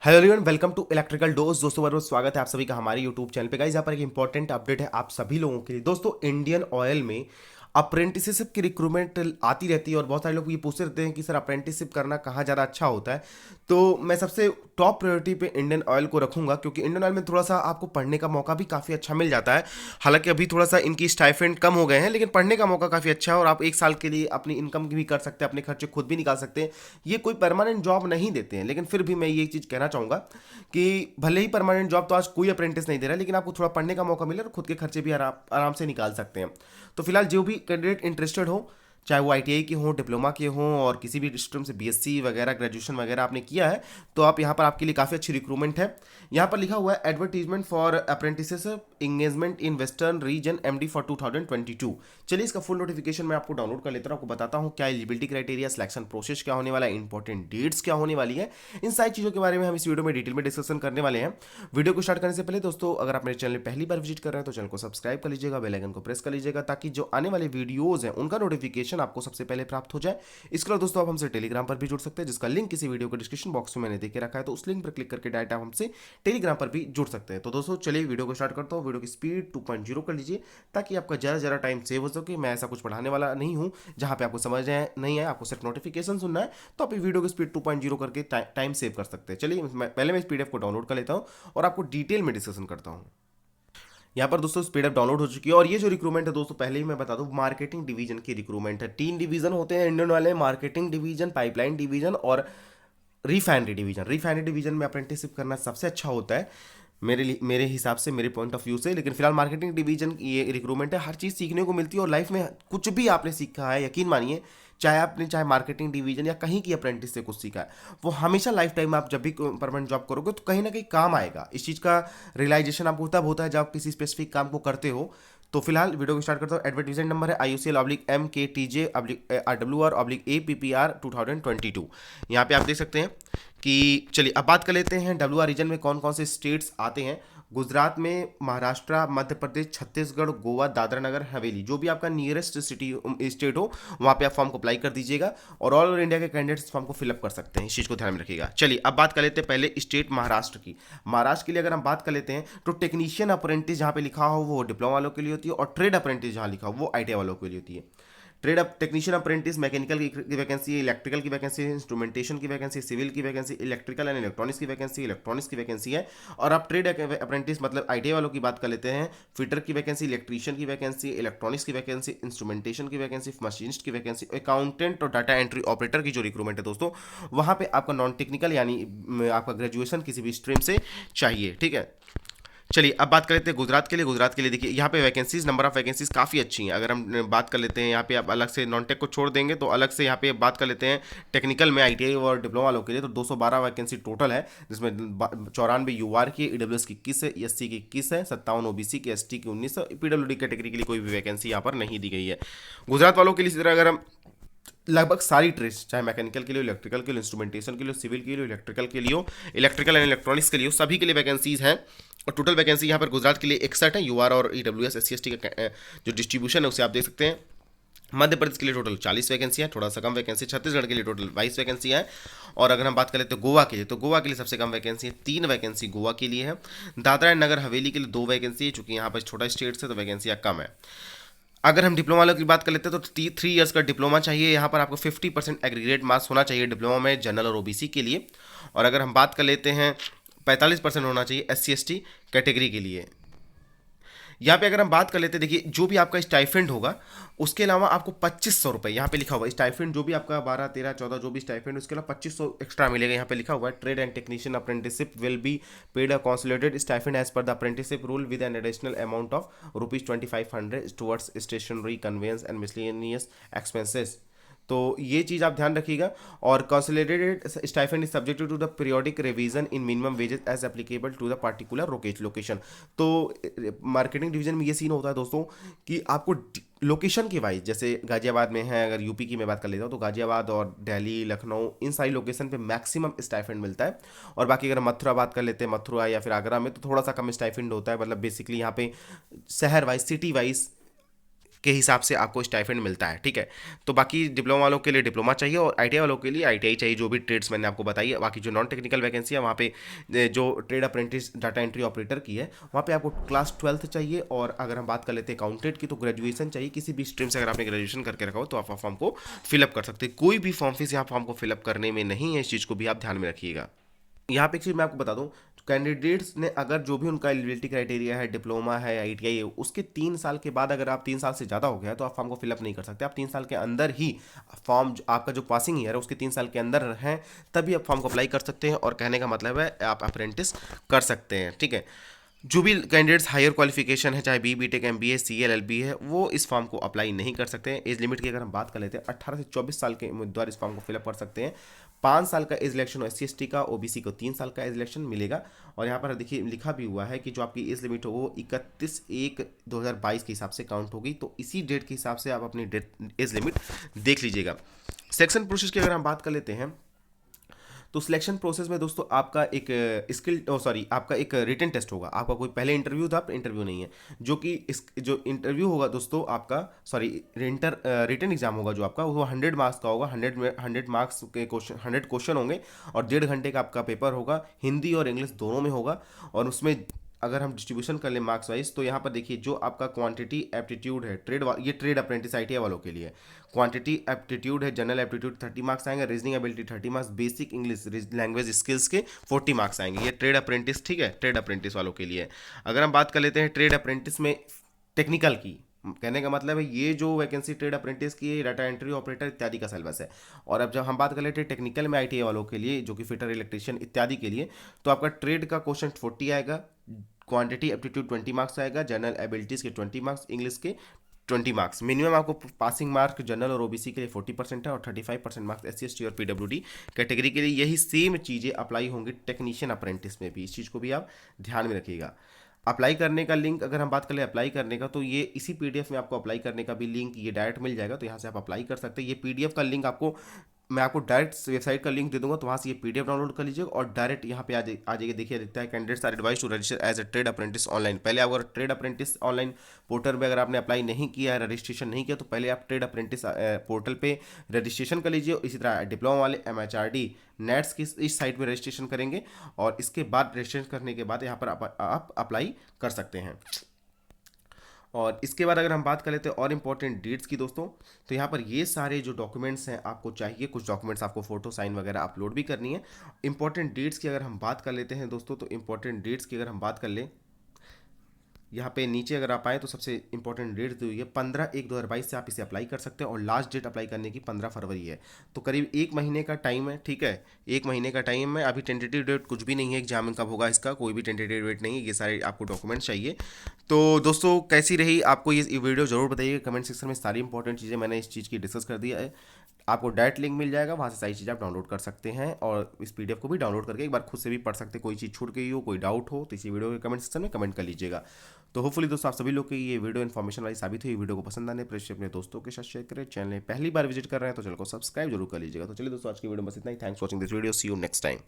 Hello everyone, welcome to electrical dose. दोस्तों बहुत बहुत स्वागत है आप सभी का हमारे यूट्यूब चैनल पे। गाइस यहाँ पर एक इंपॉर्टेंट अपडेट है आप सभी लोगों के लिए। दोस्तों इंडियन ऑयल में अप्रेंटिसशिप की रिक्रूटमेंट आती रहती है और बहुत सारे लोग ये पूछते रहते हैं कि सर अप्रेंटिसशिप करना कहाँ ज़्यादा अच्छा होता है। तो मैं सबसे टॉप प्रायोरिटी पे इंडियन ऑयल को रखूंगा, क्योंकि इंडियन ऑयल में थोड़ा सा आपको पढ़ने का मौका भी काफ़ी अच्छा मिल जाता है। हालांकि अभी थोड़ा सा इनकी स्टाइपेंड कम हो गए हैं, लेकिन पढ़ने का मौका काफ़ी अच्छा है और आप एक साल के लिए अपनी इनकम भी कर सकते हैं, अपने खर्चे खुद भी निकाल सकते हैं। ये कोई परमानेंट जॉब नहीं देते हैं, लेकिन फिर भी मैं ये चीज़ कहना चाहूँगा कि भले ही परमानेंट जॉब तो आज कोई अप्रेंटिस नहीं दे रहा है, लेकिन आपको थोड़ा पढ़ने का मौका मिले और खुद के खर्चे भी आराम आराम से निकाल सकते हैं। तो फिलहाल जो भी कैंडिडेट इंटरेस्टेड हो, चाहे वो आईटीआई के हों, डिप्लोमा के हों और किसी भी स्ट्रीम से बीएससी वगैरह ग्रेजुएशन वगैरह आपने किया है, तो आप यहाँ पर आपके लिए काफ़ी अच्छी रिक्रूटमेंट है। यहाँ पर लिखा हुआ है advertisement for apprentices engagement in western region MD for 2022। चलिए इसका फुल नोटिफिकेशन मैं आपको डाउनलोड कर लेता हूँ, आपको बताता हूँ क्या एलिजिबिलिटी क्राइटेरिया, सिलेक्शन प्रोसेस क्या होने वाला है, इंपॉर्टेंट डेट्स क्या होने वाली है। इन सारी चीज़ों के बारे में हम इस वीडियो में डिटेल में डिस्कशन करने वाले हैं। वीडियो को स्टार्ट करने से पहले दोस्तों, अगर आप मेरे चैनल पहली बार विजिट कर रहे हैं तो चैनल को सब्सक्राइब कर लीजिएगा, बेल आइकन को प्रेस कर लीजिएगा, ताकि जो आने वाले वीडियोज हैं उनका नोटिफिकेशन आपको सबसे पहले प्राप्त हो जाए। इसके अलावा दोस्तों आप हमसे टेलीग्राम पर भी जुड़ सकते हैं, जिसका लिंक किसी वीडियो के डिस्क्रिप्शन बॉक्स में मैंने देके रखा है, तो उस लिंक पर क्लिक करके डायरेक्ट आप हमसे टेलीग्राम पर भी जुड़ सकते हैं। तो दोस्तों चलिए वीडियो को स्टार्ट करता हूँ। वीडियो की स्पीड 2.0 कर लीजिए, ताकि आपका ज़्यादा ज़्यादा टाइम सेव हो सके। मैं ऐसा कुछ पढ़ाने वाला नहीं हूँ जहाँ पे आपको समझ नहीं है, आपको सिर्फ नोटिफिकेशन सुनना है, तो आप वीडियो की स्पीड 2.0 करके टाइम सेव कर सकते हैं। चलिए पहले मैं इस पीडीएफ को डाउनलोड कर लेता हूँ और आपको डिटेल में डिस्कशन करता हूँ। यहाँ पर दोस्तों स्पीड अप डाउनलोड हो चुकी है और ये जो रिक्रूटमेंट है दोस्तों, पहले ही मैं बता दूं, मार्केटिंग डिवीजन की रिक्रूटमेंट है। 3 डिवीजन होते हैं इंडियन वाले, मार्केटिंग डिवीजन, पाइपलाइन डिवीजन और रिफाइनरी डिवीजन। रिफाइनरी डिवीजन में अप्रेंटिसशिप करना सबसे अच्छा होता है मेरे हिसाब से, मेरे पॉइंट ऑफ व्यू से। लेकिन फिलहाल मार्केटिंग डिवीजन की ये रिक्रूटमेंट है, हर चीज़ सीखने को मिलती है और लाइफ में कुछ भी आपने सीखा है, यकीन मानिए, चाहे मार्केटिंग डिवीजन या कहीं की अप्रेंटिस से कुछ सीखा है, वो हमेशा लाइफ टाइम में आप जब भी परमानेंट जॉब करोगे तो कहीं ना कहीं काम आएगा। इस चीज़ का रियलाइजेशन आपको तब होता है जब आप किसी स्पेसिफिक काम को करते हो। तो फिलहाल वीडियो को स्टार्ट करता हूँ। एडवर्टीजमेंट नंबर है IUCL/MKTJ/RWR/APPR 2022। यहाँ पे आप देख सकते हैं कि, चलिए अब बात कर लेते हैं WR रीजन में कौन कौन से स्टेट्स आते हैं। गुजरात में, महाराष्ट्र, मध्य प्रदेश, छत्तीसगढ़, गोवा, दादरा नगर हवेली, जो भी आपका नियरेस्ट सिटी स्टेट हो वहाँ पे आप फॉर्म को अप्लाई कर दीजिएगा और ऑल ओवर इंडिया के कैंडिडेट्स फॉर्म को फिलअप कर सकते हैं। इस चीज़ को ध्यान में रखिएगा। चलिए अब बात कर लेते हैं पहले स्टेट महाराष्ट्र की। महाराष्ट्र के लिए अगर हम बात कर लेते हैं तो टेक्नीशियन अप्रेंटिस जहाँ पे लिखा हो वो डिप्लोमा वालों के लिए होती है और ट्रेड अप्रेंटिस जहाँ लिखा हो वो आईटीआई वालों के लिए होती है। Trade up technician apprentice mechanical की वैकेंसी है, इलेक्ट्रिकल की वैकेंसी है, इंस्ट्रूमेंटेशन की वैकेंसी, सिविल की वैकेंसी, इलेक्ट्रिकल एंड इलेक्ट्रॉनिक्स की वैकेंसी, इलेक्ट्रॉनिक्स की वैकेंसी है। और आप ट्रेड अप्रेंटिस मतलब आईटीआई वालों की बात कर लेते हैं, फिटर की वैकेंसी, इलेक्ट्रीशियन की वैकेंसी, इलेक्ट्रॉनिक्स की वैकेंसी, इंस्ट्रूमेंटेशन की वैकेंसी, मशीनिस्ट की वैकेंसी, अकाउंटेंट और डाटा एंट्री ऑपरेटर की जो रिक्रूटमेंट है दोस्तों, वहाँ पे आपका नॉन टेक्निकल यानी आपका ग्रेजुएशन किसी भी स्ट्रीम से चाहिए। ठीक है, चलिए अब बात कर लेते हैं गुजरात के लिए। गुजरात के लिए देखिए यहाँ पे वैकेंसीज, नंबर ऑफ वैकेंसीज काफ़ी अच्छी हैं। अगर हम बात कर लेते हैं यहाँ पे, आप अलग से नॉन टेक को छोड़ देंगे तो अलग से यहाँ पे बात कर लेते हैं टेक्निकल में आईटीआई और डिप्लोमा वालों के लिए, तो 212 वैकेंसी टोटल है, जिसमें 94 यूआर की, ईडब्ल्यूएस की 21 है, एससी की 21 है, 57 ओबीसी की, एसटी की 19 है, पीडब्ल्यूडी कैटेगरी के लिए कोई भी वैकेंसी यहाँ पर नहीं दी गई है। गुजरात वालों के लिए इसी तरह अगर हम लगभग सारी ट्रेड्स, चाहे मैकेनिकल के लिए, इलेक्ट्रिकल के लिए, इंस्ट्रूमेंटेशन के लिए, सिविल के लिए, इलेक्ट्रिकल के लिए, इलेक्ट्रिकल एंड इलेक्ट्रॉनिक्स के लिए, सभी के लिए वैकेंसीज हैं। और टोटल वैकेंसी यहाँ पर गुजरात के लिए 61 है। यूआर और ईडब्ल्यूएस एससी एसटी का जो डिस्ट्रीब्यूशन है उसे आप देख सकते हैं। मध्य प्रदेश के लिए टोटल 40 वैकेंसी है, थोड़ा सा कम वैकेंसी। छत्तीसगढ़ के लिए टोटल 22 वैकेंसी है। और अगर हम बात करें तो गोवा के लिए, तो गोवा के लिए सबसे कम वैकेंसी है, 3 वैकेंसी गोवा के लिए है। दादरा एंड नगर हवेली के लिए 2 वैकेंसी है, चूंकि यहाँ पर छोटा स्टेट है तो वैकेंसियाँ कम है। अगर हम डिप्लोमा वालों की बात कर लेते हैं तो 3 ईयर्स का डिप्लोमा चाहिए। यहाँ पर आपको 50% एग्रीगेट मार्क्स होना चाहिए डिप्लोमा में, जनरल और ओबीसी के लिए। और अगर हम बात कर लेते हैं 45% होना चाहिए एससी एसटी कैटेगरी के लिए। यहाँ पे अगर हम बात कर लेते हैं, देखिए जो भी आपका स्टाइफेंड होगा उसके अलावा आपको 2500 रुपये, यहाँ पे लिखा हुआ है स्टाइफेंड, जो भी आपका 12, 13, 14 जो भी स्टाइफेंड, उसके अलावा 2500 एक्स्ट्रा मिलेगा। यहाँ पे लिखा हुआ है trade and technician apprenticeship will be paid a consolidated stipend as per the apprenticeship rule with an additional amount of ₹2500 towards stationery conveyance and miscellaneous expenses. तो ये चीज़ आप ध्यान रखिएगा। और consolidated stipend is subjected to the periodic revision in minimum wages as applicable to the particular location. तो marketing division में ये सीन होता है दोस्तों कि आपको लोकेशन के वाइज, जैसे गाजियाबाद में है, अगर यूपी की मैं बात कर लेता हूँ तो गाजियाबाद और दिल्ली, लखनऊ, इन सारी लोकेशन पे मैक्सिमम स्टाइफेंड मिलता है। और बाकी अगर मथुरा बात कर लेते हैं, मथुरा या फिर आगरा में, तो थोड़ा सा कम स्टाइफेंड होता है। मतलब बेसिकली यहाँ पे शहर वाइज, सिटी वाइज के हिसाब से आपको स्टाइपेंड मिलता है, ठीक है। तो बाकी डिप्लोमा वालों के लिए डिप्लोमा चाहिए और आईटीआई वालों के लिए आईटीआई चाहिए, जो भी ट्रेड्स मैंने आपको बताई है। बाकी जो नॉन टेक्निकल वैकेंसी है वहाँ पे जो trade apprentice data entry operator की है वहाँ पे आपको क्लास 12th चाहिए। और अगर हम बात कर लेते हैं अकाउंटेंट की तो ग्रेजुएशन चाहिए, किसी भी स्ट्रीम से अगर आपने ग्रेजुएशन करके रखा हो तो आप फॉर्म को फिलअप कर सकते हैं। कोई भी फॉर्म फीस यहाँ फॉर्म को फिलअप करने में नहीं है, इस चीज़ को भी आप ध्यान में रखिएगा। यहाँ पे एक चीज़ मैं आपको बता दूं, कैंडिडेट्स ने अगर जो भी उनका एलिजिबिलिटी क्राइटेरिया है, डिप्लोमा है, आईटीआई है, उसके 3 साल के बाद अगर आप 3 साल से ज़्यादा हो गया तो आप फॉर्म को फिलअप नहीं कर सकते। आप 3 साल के अंदर ही फॉर्म आपका जो पासिंग ईयर है उसके 3 साल के अंदर हैं तभी आप फॉर्म को अप्लाई कर सकते हैं। और कहने का मतलब है आप अप्रेंटिस कर सकते हैं, ठीक है। जो भी कैंडिडेट्स हायर क्वालिफिकेशन है, चाहे B tech MBA CA LLB है, वो इस फॉर्म को अप्लाई नहीं कर सकते हैं। एज लिमिट की अगर हम बात कर लेते हैं 18 से 24 साल के उम्मीदवार इस फॉर्म को फिलअप कर सकते हैं। 5 साल का एज इलेक्शन एस सी का, ओबीसी को 3 साल का एज इलेक्शन मिलेगा। और यहाँ पर देखिए लिखा भी हुआ है कि जो आपकी एज लिमिट हो वो 31/1/2022 के हिसाब से काउंट होगी। तो इसी डेट के हिसाब से आप अपनी डेट एज लिमिट देख लीजिएगा। सेक्शन प्रोसेस की अगर हम बात कर लेते हैं तो सिलेक्शन प्रोसेस में दोस्तों आपका एक आपका एक रिटन टेस्ट होगा। आपका कोई पहले इंटरव्यू था, इंटरव्यू नहीं है, जो कि इस जो इंटरव्यू होगा दोस्तों आपका रिटन एग्जाम होगा जो आपका वो 100 मार्क्स का होगा। 100 मार्क्स के क्वेश्चन, 100 क्वेश्चन होंगे और 1.5 घंटे का आपका पेपर होगा। हिंदी और इंग्लिश दोनों में होगा। और उसमें अगर हम डिस्ट्रीब्यूशन कर लें मार्क्स वाइज तो यहाँ पर देखिए जो आपका क्वांटिटी एप्टीट्यूड है, ये ट्रेड अप्रेंटिस आईटीआई वालों के लिए क्वांटिटी एप्टीट्यूड है, जनरल एप्टीट्यूड 30 मार्क्स आएंगे, reasoning ability 30 marks, basic English language skills के 40 मार्क्स आएंगे। ये ट्रेड अप्रेंटिस, ठीक है, ट्रेड अप्रेंटिस वालों के लिए। अगर हम बात कर लेते हैं ट्रेड अप्रेंटिस में टेक्निकल की, कहने का मतलब है ये जो वैकेंसी ट्रेड अप्रेंटिस की डाटा एंट्री ऑपरेटर इत्यादि का सिलेबस है। और अब जब हम बात कर लेते हैं टेक्निकल में आईटीआई वालों के लिए जो कि फिटर इलेक्ट्रिशियन इत्यादि के लिए, तो आपका ट्रेड का क्वेश्चन 40 आएगा, क्वांटिटी एप्टीट्यूड 20 मार्क्स आएगा, जनरल एबिलिटीज़ के 20 मार्क्स, इंग्लिश के 20 मार्क्स। मिनिमम आपको पासिंग मार्क जनरल और ओबीसी के लिए 40% है और 35% मार्क्स एससी एसटी और पीडब्ल्यूडी कैटेगरी के लिए। यही सेम चीज़ें अप्लाई होंगी टेक्नीशियन अप्रेंटिस में भी, इस चीज़ को भी आप ध्यान में रखिएगा। अप्लाई करने का लिंक अगर हम बात करें अप्लाई करने का तो ये इसी पीडीएफ में आपको अप्लाई करने का भी लिंक ये डायरेक्ट मिल जाएगा, तो यहाँ से आप अप्लाई कर सकते हैं। ये पीडीएफ का लिंक आपको मैं आपको डायरेक्ट वेबसाइट का लिंक दे दूंगा, तो वहाँ से ये पीडीएफ डाउनलोड कर लीजिएगा और डायरेक्ट यहाँ पे आ जाइए। देखिए दिखता है candidates are advise to register as a trade apprentice online. पहले अगर ट्रेड अप्रेंटिस ऑनलाइन पोर्टल में अगर आपने अप्लाई नहीं किया है, रजिस्ट्रेशन नहीं किया, तो पहले आप ट्रेड अप्रेंटिस पोर्टल पे रजिस्ट्रेशन कर लीजिए। इसी तरह डिप्लोमा वाले एमएचआरडी नेट्स की इस साइट में रजिस्ट्रेशन करेंगे और इसके बाद रजिस्ट्रेशन करने के बाद यहाँ पर आप अप्लाई कर सकते हैं। और इसके बाद अगर हम बात कर लेते हैं और इम्पोर्टेंट डेट्स की दोस्तों, तो यहाँ पर ये सारे जो डॉक्यूमेंट्स हैं आपको चाहिए, कुछ डॉक्यूमेंट्स आपको फोटो साइन वगैरह अपलोड भी करनी है। इंपॉर्टेंट डेट्स की अगर हम बात कर लेते हैं दोस्तों, तो इंपॉर्टेंट डेट्स की अगर हम बात कर लें यहाँ पे नीचे अगर आप आए तो सबसे इंपॉर्टेंट डेट दी हुई है 15/1/2022 से आप इसे अप्लाई कर सकते हैं और लास्ट डेट अप्लाई करने की 15 फरवरी है। तो करीब 1 महीने का टाइम है, ठीक है, 1 महीने का टाइम है। अभी टेंटेटिव डेट कुछ भी नहीं है, एग्जाम कब होगा इसका कोई भी टेंटेटिव डेट नहीं है, ये सारे आपको डॉक्यूमेंट्स चाहिए। तो दोस्तों कैसी रही आपको ये वीडियो ज़रूर बताइए कमेंट सेक्शन में। सारी इंपॉर्टेंट चीज़ें मैंने इस चीज़ की डिस्कस कर दिया है। आपको डायरेक्ट लिंक मिल जाएगा, वहाँ से सारी चीज़ें आप डाउनलोड कर सकते हैं और इस पीडीएफ को भी डाउनलोड करके एक बार खुद से भी पढ़ सकते हैं। कोई चीज़ छूट गई हो, कोई डाउट हो तो इसी वीडियो के कमेंट सेक्शन में कमेंट कर लीजिएगा। तो होपफुली दोस्तों आप सभी लोग की ये वीडियो इन्फॉर्मेशन वाली साबित हुई। वीडियो को पसंद आने पर अपने दोस्तों के साथ शेयर करें। चैनल में पहली बार विजिट कर रहे हैं तो चैनल को सब्सक्राइब जरूर कर लीजिएगा। तो चलिए दोस्तों आज की वीडियो में बस इतना ही। Thanks for watching this video, see you next time.